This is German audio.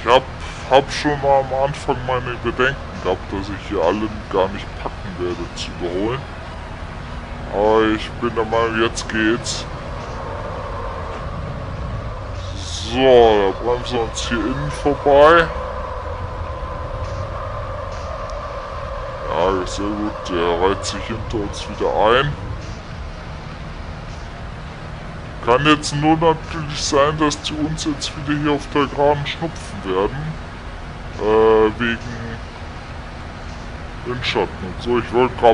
hab schon am Anfang meine Bedenken gehabt, dass ich hier alle gar nicht packen werde zu überholen. Aber ich bin der Meinung, jetzt geht's. So, da bremsen wir uns hier innen vorbei. Ja, sehr gut, der reiht sich hinter uns wieder ein. Kann jetzt nur natürlich sein, dass die uns jetzt wieder hier auf der Geraden schnupfen werden. Wegen Windschatten und so. Ich wollte gerade